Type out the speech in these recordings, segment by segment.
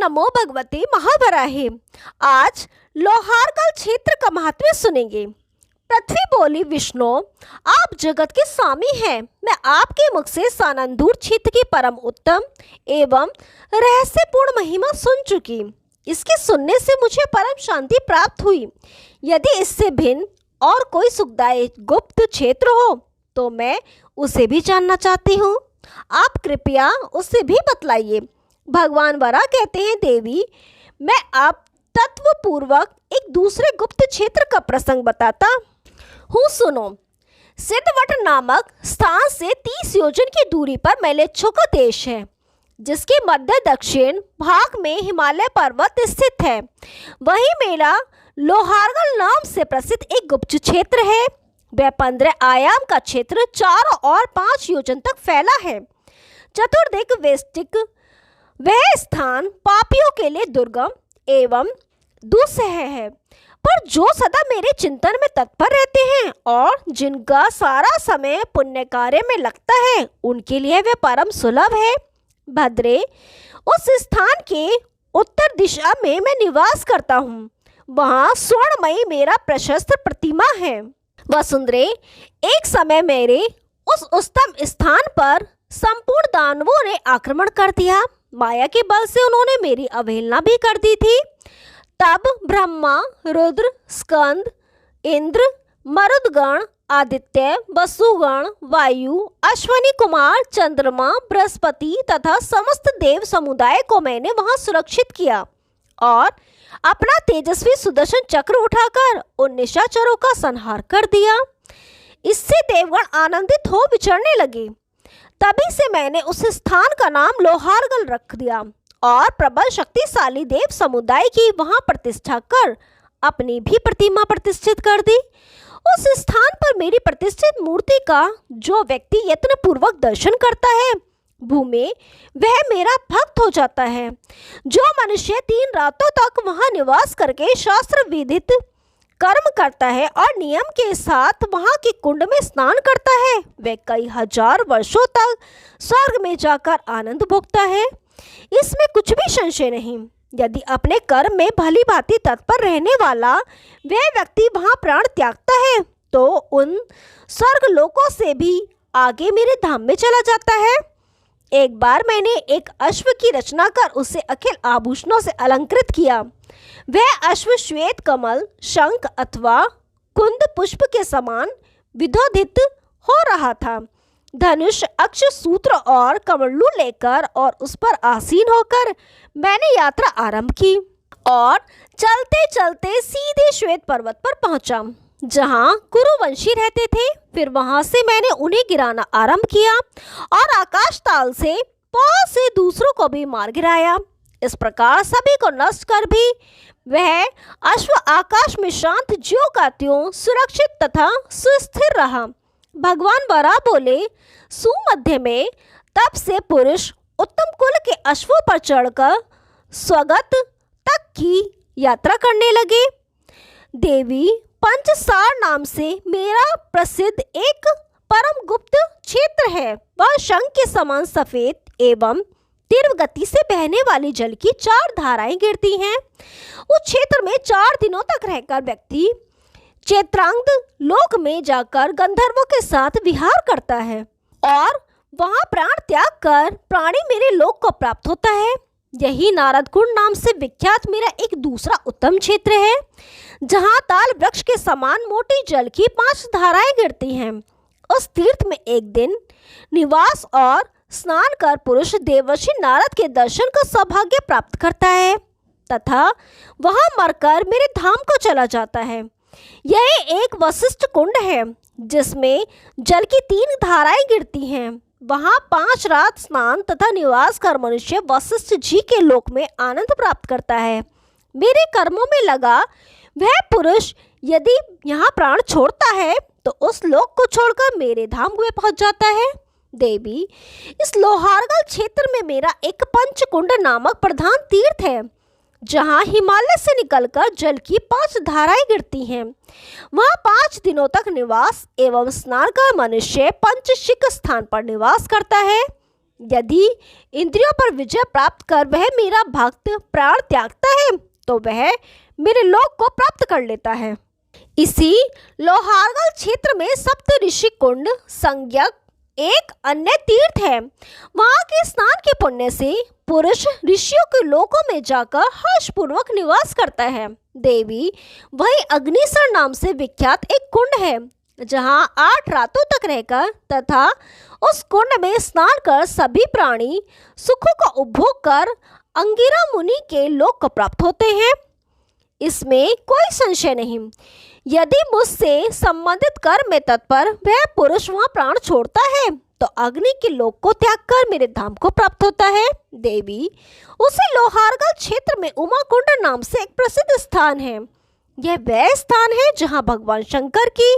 नमो भगवते महावराहे। आज लोहारगल क्षेत्र का महत्व सुनेंगे। पृथ्वी बोली, विष्णु आप जगत के स्वामी हैं। मैं आपके मुख से सानंदूर क्षेत्र की परम उत्तम एवं रहस्यपूर्ण महिमा सुन चुकी। इसके सुनने से मुझे परम शांति प्राप्त हुई। यदि इससे भिन्न और कोई सुखदायक गुप्त क्षेत्र हो तो मैं उसे भी जानना चाहती हूँ। आप कृपया उसे भी बतलाइए। भगवान वरा कहते हैं, देवी मैं आप तत्वपूर्वक एक दूसरे गुप्त क्षेत्र का प्रसंग बताता हूँ, सुनो। सिद्धवट नामक स्थान से 30 योजन की दूरी पर मैलेच्छों का देश है, जिसके मध्य दक्षिण भाग में हिमालय पर्वत स्थित है। वही मेरा लोहारगल नाम से प्रसिद्ध एक गुप्त क्षेत्र है। वह 15 आयाम का क्षेत्र 4 और 5 योजन तक फैला है। चतुर्दिक वेष्टिक वह स्थान पापियों के लिए दुर्गम एवं दुस्सह है, पर जो सदा मेरे चिंतन में तत्पर रहते हैं और जिनका सारा समय पुण्य कार्य में लगता है, उनके लिए वह परम सुलभ है। भद्रे, उस स्थान के उत्तर दिशा में मैं निवास करता हूँ। वहाँ स्वर्णमयी मेरा प्रशस्त प्रतिमा है। वसुंधरे, एक समय मेरे उस उत्तम स्थान पर संपूर्ण दानवों ने आक्रमण कर दिया। माया के बल से उन्होंने मेरी अवहेलना भी कर दी थी। तब ब्रह्मा, रुद्र, स्कंद, इंद्र, मरुदगण, आदित्य, वसुगण, वायु, अश्वनी कुमार, चंद्रमा, बृहस्पति तथा समस्त देव समुदाय को मैंने वहां सुरक्षित किया और अपना तेजस्वी सुदर्शन चक्र उठाकर उन निशाचरों का संहार कर दिया। इससे देवगण आनंदित हो विचरने लगे। तभी से मैंने उस स्थान का नाम लोहारगल रख दिया और प्रबल शक्तिशाली देव समुदाय की वहां प्रतिष्ठा कर अपनी भी प्रतिमा प्रतिष्ठित कर दी। उस स्थान पर मेरी प्रतिष्ठित मूर्ति का जो व्यक्ति यत्न पूर्वक दर्शन करता है, भूमि वह मेरा भक्त हो जाता है। जो मनुष्य 3 रातों तक वहां निवास करके शास्त्र विदित कर्म करता है और नियम के साथ वहां के कुंड में स्नान करता है, वह कई हजार वर्षों तक स्वर्ग में जाकर आनंद भोगता है। इसमें कुछ भी संशय नहीं। यदि अपने कर्म में भली भांति तत्पर रहने वाला वह व्यक्ति वहां प्राण त्यागता है तो उन स्वर्ग लोकों से भी आगे मेरे धाम में चला जाता है। एक बार मैंने एक अश्व की रचना कर उसे अखिल आभूषणों से अलंकृत किया। वह अश्व श्वेत कमल, शंख अथवा कुंद पुष्प के समान विधोदित हो रहा था। धनुष, अक्ष, सूत्र और कमंडलू लेकर और उस पर आसीन होकर मैंने यात्रा आरंभ की और चलते चलते सीधे श्वेत पर्वत पर पहुंचा, जहां कुरुवंशी रहते थे। फिर वहां से मैंने उन्हें गिराना आरंभ किया और आकाश ताल से बहुत से दूसरों को भी मार गिराया। इस प्रकार सभी को नष्ट कर भी वह अश्व आकाश में शांत ज्यों का त्यों सुरक्षित तथा सुस्थिर रहा। भगवान वरा बोले, सुमध्य में तब से पुरुष उत्तम कुल के अश्वों पर चढ़कर स्वगत तक की यात्रा करने लगे। देवी, पंचसार नाम से मेरा प्रसिद्ध एक परम गुप्त क्षेत्र है। वह शंख के समान सफेद एवं तीव्र गति से बहने वाली जल की 4 धाराएं गिरती हैं। उस क्षेत्र में 4 दिनों तक रहकर व्यक्ति चैत्रांग लोक में जाकर गंधर्वों के साथ विहार करता है और वहां प्राण त्याग कर प्राणी मेरे लोक को प्राप्त होता है। यही नारद कुंड नाम से विख्यात मेरा एक दूसरा उत्तम क्षेत्र है, जहां ताल वृक्ष के समान मोटी जल की 5 धाराएं गिरती हैं। उस तीर्थ में एक दिन निवास और स्नान कर पुरुष देवर्षि नारद के दर्शन का सौभाग्य प्राप्त करता है तथा वहां मरकर मेरे धाम को चला जाता है। यह एक वशिष्ठ कुंड है, जिसमें जल की 3 धाराएं गिरती हैं। वहां 5 रात स्नान तथा निवास कर मनुष्य वशिष्ठ जी के लोक में आनंद प्राप्त करता है। मेरे कर्मों में लगा वह पुरुष यदि यहाँ प्राण छोड़ता है तो उस लोक को छोड़कर मेरे धाम में पहुंच जाता है। देवी, इस लोहारगल क्षेत्र में मेरा एक पंचकुंड नामक प्रधान तीर्थ है, जहां हिमालय से निकलकर जल की 5 धाराएं गिरती हैं। वहां 5 दिनों तक निवास एवं स्नान कर मनुष्य पंचशिख स्थान पर निवास करता है। यदि इंद्रियों पर विजय प्राप्त कर वह मेरा भक्त प्राण त्यागता है तो वह मेरे लोक को प्राप्त कर लेता है। इसी लोहारगल क्षेत्र में सप्त ऋषि कुंड संज्ञक एक अन्य तीर्थ है। वहां के स्नान के पुण्य से पुरुष ऋषियों के लोकों में जाकर हर्षपूर्वक निवास करता है। देवी वही अग्निसर नाम से विख्यात एक कुंड है जहां 8 रातों तक रहकर तथा उस कुंड में स्नान कर सभी प्राणी सुखों का उपभोग कर अंगिरा मुनि के लोक को प्राप्त होते हैं। इसमें कोई संशय नहीं। यदि मुझसे संबंधित कर्म में तत्पर वह पुरुष वहां प्राण छोड़ता है तो अग्नि के लोक को त्याग कर मेरे धाम को प्राप्त होता है। देवी उसे लोहारगल क्षेत्र में उमा कुंड नाम से एक प्रसिद्ध स्थान है। यह वह स्थान है जहां भगवान शंकर की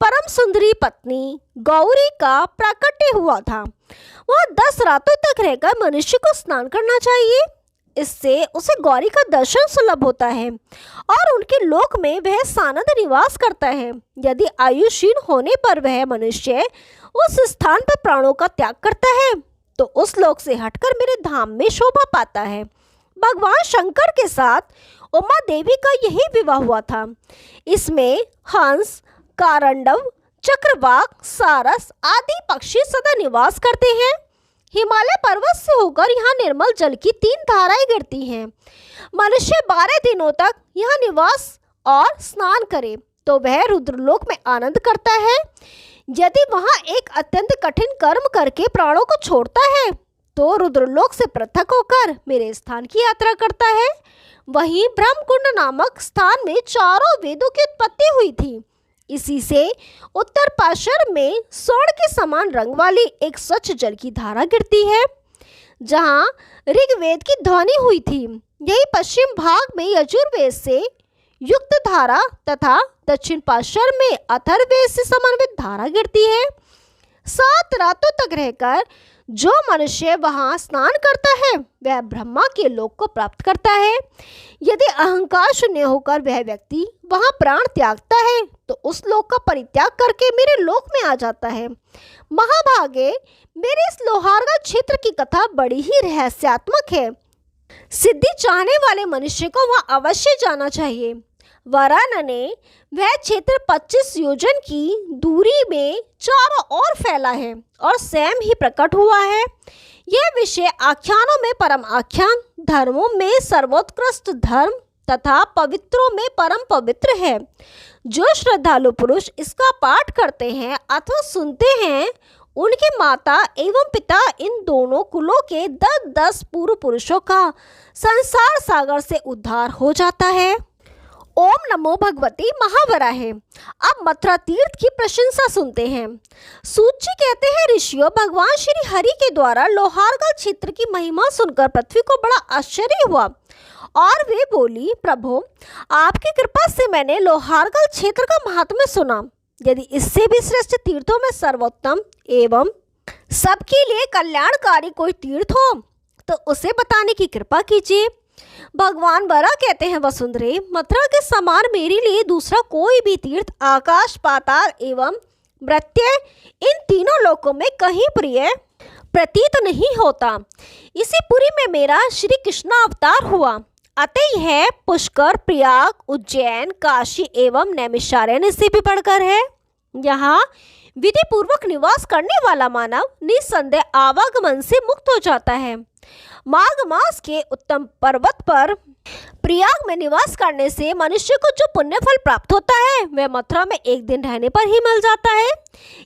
परम सुंदरी पत्नी गौरी का प्राकट्य हुआ था। वह 10 रातों तक रहकर मनुष्य को स्नान करना चाहिए। इससे उसे गौरी का दर्शन सुलभ होता है और उनके लोक में वह सानंद निवास करता है। यदि आयुषीन होने पर वह मनुष्य उस स्थान पर प्राणों का त्याग करता है तो उस लोक से हटकर मेरे धाम में शोभा पाता है। भगवान शंकर के साथ उमा देवी का यही विवाह हुआ था। इसमें हंस, कारंडव, चक्रवाक, सारस आदि पक्षी सदा निवास करते हैं। हिमालय पर्वत से होकर यहाँ निर्मल जल की 3 धाराएं गिरती हैं। मनुष्य 12 दिनों तक यहाँ निवास और स्नान करे तो वह रुद्रलोक में आनंद करता है। यदि वहाँ एक अत्यंत कठिन कर्म करके प्राणों को छोड़ता है तो रुद्रलोक से पृथक होकर मेरे स्थान की यात्रा करता है। वहीं ब्रह्मकुंड नामक स्थान में चारों वेदों की उत्पत्ति हुई थी। इसी से उत्तर पार्श्व में स्वर्ण के समान रंग वाली एक स्वच्छ जल की धारा गिरती है जहां ऋग्वेद की ध्वनि हुई थी। यही पश्चिम भाग में यजुर्वेद से युक्त धारा तथा दक्षिण पार्श्व में अथर्ववेद से समन्वित धारा गिरती है। 7 रातों तक रहकर जो मनुष्य वहां स्नान करता है वह ब्रह्मा के लोक को प्राप्त करता है। यदि अहंकार शून्य होकर वह व्यक्ति वहां प्राण त्यागता है तो उस लोक का परित्याग करके मेरे लोक में आ जाता है। महाभागे मेरे इस लोहारगल क्षेत्र की कथा बड़ी ही रहस्यात्मक है। सिद्धि चाहने वाले मनुष्य को वहां अवश्य जाना चाहिए। वरान ने वह क्षेत्र 25 योजन की दूरी में चारों ओर फैला है और स्वयं ही प्रकट हुआ है। यह विषय आख्यानों में परम आख्यान, धर्मों में सर्वोत्कृष्ट धर्म तथा पवित्रों में परम पवित्र है। जो श्रद्धालु पुरुष इसका पाठ करते हैं अथवा सुनते हैं उनके माता एवं पिता इन दोनों कुलों के 10-10 पूर्व पुरुषों का संसार सागर से उद्धार हो जाता है। ओम नमो भगवती महावराहे। अब मथुरा तीर्थ की प्रशंसा सुनते हैं। सूत जी कहते हैं, ऋषियों, भगवान श्री हरि के द्वारा लोहारगल क्षेत्र की महिमा सुनकर पृथ्वी को बड़ा आश्चर्य हुआ और वे बोली, प्रभु आपकी कृपा से मैंने लोहारगल क्षेत्र का महात्म्य सुना। यदि इससे भी श्रेष्ठ तीर्थों में सर्वोत्तम एवं सबके लिए कल्याणकारी कोई तीर्थ हो तो उसे बताने की कृपा कीजिए। भगवान वरा कहते हैं, वसुंधरे, मथुरा के समान मेरे लिए दूसरा कोई भी तीर्थ आकाश, पाताल एवं मर्त्य इन तीनों लोकों में कहीं प्रिय प्रतीत नहीं होता। इसी पुरी में मेरा श्री कृष्ण अवतार हुआ। अतः यह पुष्कर, प्रयाग, उज्जैन, काशी एवं नैमिषारण्य से भी बढ़कर है। यहाँ विधि पूर्वक निवास करने वाला मानव निसंदेह आवागमन से मुक्त हो जाता है। माघ मास के उत्तम पर्वत पर प्रयाग में निवास करने से मनुष्य को जो पुण्य फल प्राप्त होता है वह मथुरा में एक दिन रहने पर ही मिल जाता है।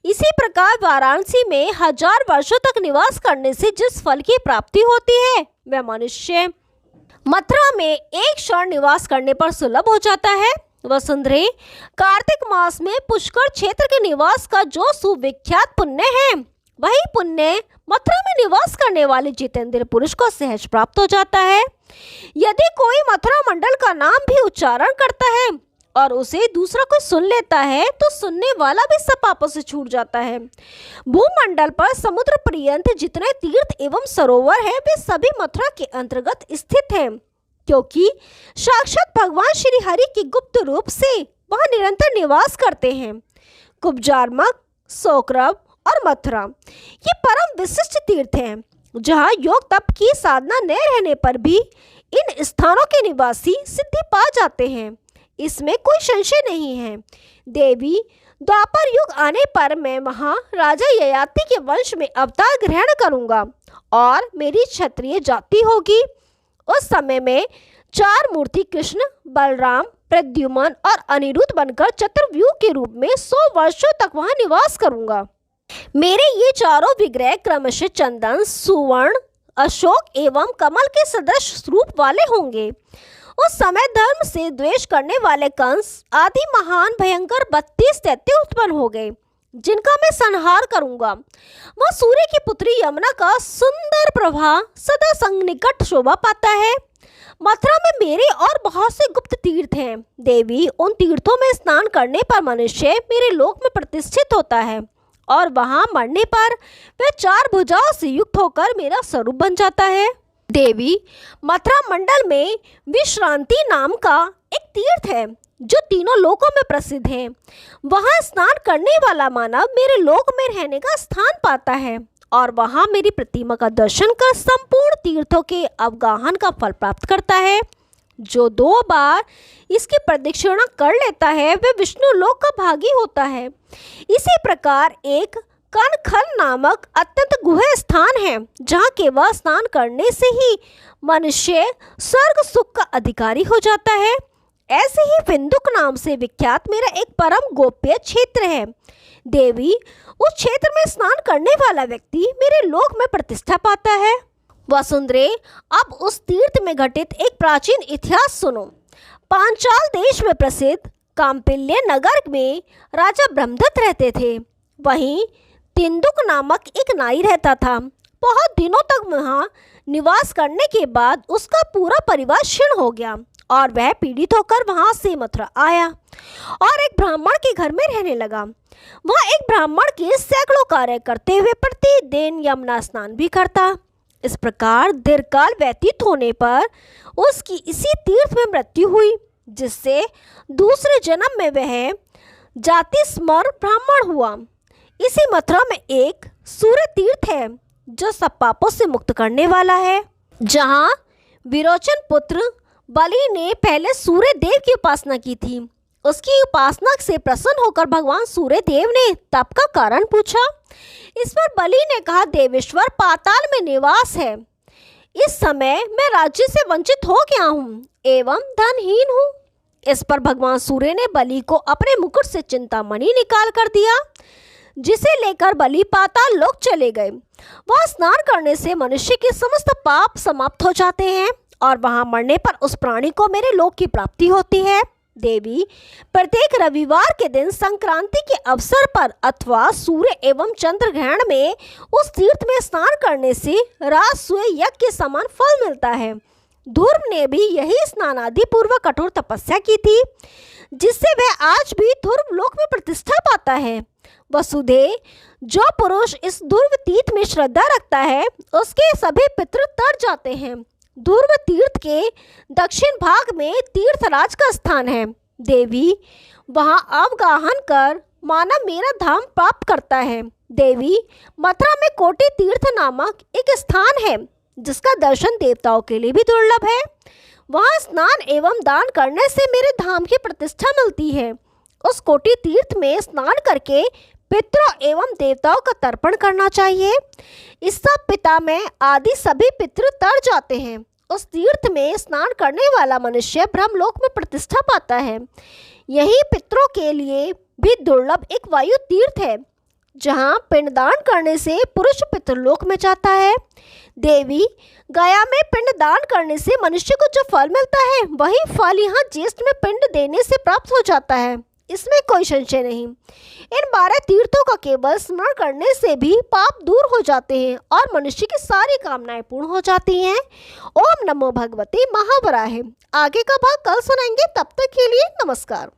इसी प्रकार वाराणसी में 1000 वर्षों तक निवास करने से जिस फल की प्राप्ति होती है वह मनुष्य मथुरा में एक क्षण निवास करने पर सुलभ हो जाता है। वसुंधरे, कार्तिक मास में पुष्कर क्षेत्र के निवास का जो सुविख्यात पुण्य है वही पुण्य मथुरा में निवास करने वाले जितेंद्र पुरुष को सहज प्राप्त हो जाता है। यदि कोई मथुरा मंडल का नाम भी उच्चारण करता है और उसे दूसरा कोई सुन लेता है तो सुनने वाला भी सब पापों से छूट जाता है। भूमंडल पर समुद्र पर्यंत जितने तीर्थ एवं सरोवर है वे सभी मथुरा के अंतर्गत स्थित हैं, क्योंकि साक्षात भगवान श्री हरि की गुप्त रूप से वह निरंतर निवास करते हैं। कुब्जारमक, सोकरव और मथुरा ये परम विशिष्ट तीर्थ हैं। जहाँ योग तप की साधना न रहने पर भी इन स्थानों के निवासी सिद्धि पा जाते हैं, इसमें कोई संशय नहीं है। देवी, द्वापर युग आने पर मैं वहाँ राजा ययाति के वंश में अवतार ग्रहण करूँगा और मेरी क्षत्रिय जाति होगी। उस समय में 4 मूर्ति कृष्ण, बलराम, प्रद्युम्न और अनिरुद्ध बनकर चतुर्व्यूह के रूप में 100 वर्षों तक वहाँ निवास करूँगा। मेरे ये चारों विग्रह क्रमशः चंदन, सुवर्ण, अशोक एवं कमल के सदृश रूप वाले होंगे। उस समय धर्म से द्वेष करने वाले कंस आदि महान भयंकर 32 दैत्य उत्पन्न हो गए, जिनका मैं संहार करूंगा। वह सूर्य की पुत्री यमुना का सुंदर प्रभा सदा संग निकट शोभा पाता है। मथुरा में मेरे और बहुत से गुप्त तीर्थ हैं। देवी, उन तीर्थों में स्नान करने पर मनुष्य मेरे लोक में प्रतिष्ठित होता है और वहां मरने पर वह 4 भुजाओं से युक्त होकर मेरा स्वरूप बन जाता है। देवी, मथुरा मंडल में विश्रांति नाम का एक तीर्थ है जो तीनों लोकों में प्रसिद्ध है। वहां स्नान करने वाला मानव मेरे लोक में रहने का स्थान पाता है और वहां मेरी प्रतिमा का दर्शन कर संपूर्ण तीर्थों के अवगाहन का फल प्राप्त करता है। जो 2 बार इसकी प्रदक्षिणा कर लेता है वह विष्णु लोक का भागी होता है। इसी प्रकार एक कनखल नामक अत्यंत गुह्य स्थान है जहाँ केवल स्नान करने से ही मनुष्य स्वर्ग सुख का अधिकारी हो जाता है। ऐसे ही विंदुक नाम से विख्यात मेरा एक परम गोप्य क्षेत्र है। देवी, उस क्षेत्र में स्नान करने वाला व्यक्ति मेरे लोक में प्रतिष्ठा पाता है। वसुंधरे, अब उस तीर्थ में घटित एक प्राचीन इतिहास सुनो। पांचाल देश में प्रसिद्ध काम्पिल्य नगर में राजा ब्रह्मदत्त रहते थे। वहीं तिंदुक नामक एक नाई रहता था। बहुत दिनों तक वहाँ निवास करने के बाद उसका पूरा परिवार क्षीण हो गया और वह पीड़ित होकर वहाँ से मथुरा आया और एक ब्राह्मण के घर में रहने लगा। वह एक ब्राह्मण के सैकड़ों कार्य करते हुए प्रतिदिन यमुना स्नान भी करता। इस प्रकार दीर्घकाल व्यतीत होने पर उसकी इसी तीर्थ में मृत्यु हुई, जिससे दूसरे जन्म में वह जाति स्मर ब्राह्मण हुआ। इसी मथुरा में एक सूर्य तीर्थ है जो सब पापों से मुक्त करने वाला है, जहाँ विरोचन पुत्र बलि ने पहले सूर्य देव की उपासना की थी। उसकी उपासना से प्रसन्न होकर भगवान सूर्य देव ने तप का कारण पूछा। इस पर बलि ने कहा, देवेश्वर, पाताल में निवास है। इस समय मैं राज्य से वंचित हो गया हूँ एवं धनहीन हूँ। इस पर भगवान सूर्य ने बलि को अपने मुकुट से चिंतामणि निकाल कर दिया, जिसे लेकर बलि पाताल लोक चले गए। वह स्नान करने से मनुष्य के समस्त पाप समाप्त हो जाते हैं और वहां मरने पर उस प्राणी को मेरे लोक की प्राप्ति होती है। देवी, प्रत्येक रविवार के दिन संक्रांति के अवसर पर अथवा सूर्य एवं चंद्र ग्रहण में उस तीर्थ में स्नान करने से राजसूय यज्ञ के समान फल मिलता है। ध्रुव ने भी यही स्नानादि पूर्वक कठोर तपस्या की थी, जिससे वह आज भी ध्रुव लोक में प्रतिष्ठा पाता है। वसुधे, जो पुरुष इस ध्रुव तीर्थ में श्रद्धा रखता है उसके सभी पितृ तर जाते हैं। ध्रुव तीर्थ के दक्षिण भाग में तीर्थराज का स्थान है। देवी, वहां अवगाहन कर मानव मेरा धाम प्राप्त करता है। देवी, मथुरा में कोटि तीर्थ नामक एक स्थान है जिसका दर्शन देवताओं के लिए भी दुर्लभ है। वहां स्नान एवं दान करने से मेरे धाम की प्रतिष्ठा मिलती है। उस कोटि तीर्थ में स्नान करके पितरों एवं देवताओं का तर्पण करना चाहिए। इस सब पिता में आदि सभी पितृ तर जाते हैं। उस तीर्थ में स्नान करने वाला मनुष्य ब्रह्मलोक में प्रतिष्ठा पाता है। यही पितरों के लिए भी दुर्लभ एक वायु तीर्थ है, जहाँ पिंडदान करने से पुरुष पितृलोक में जाता है। देवी, गया में पिंडदान करने से मनुष्य को जो फल मिलता है वही फल यहाँ ज्येष्ठ में पिंड देने से प्राप्त हो जाता है, इसमें कोई संशय नहीं। इन 12 तीर्थों का केवल स्मरण करने से भी पाप दूर हो जाते हैं और मनुष्य की सारी कामनाएं पूर्ण हो जाती हैं। ओम नमो भगवते महावराहे। आगे का भाग कल सुनाएंगे, तब तक के लिए नमस्कार।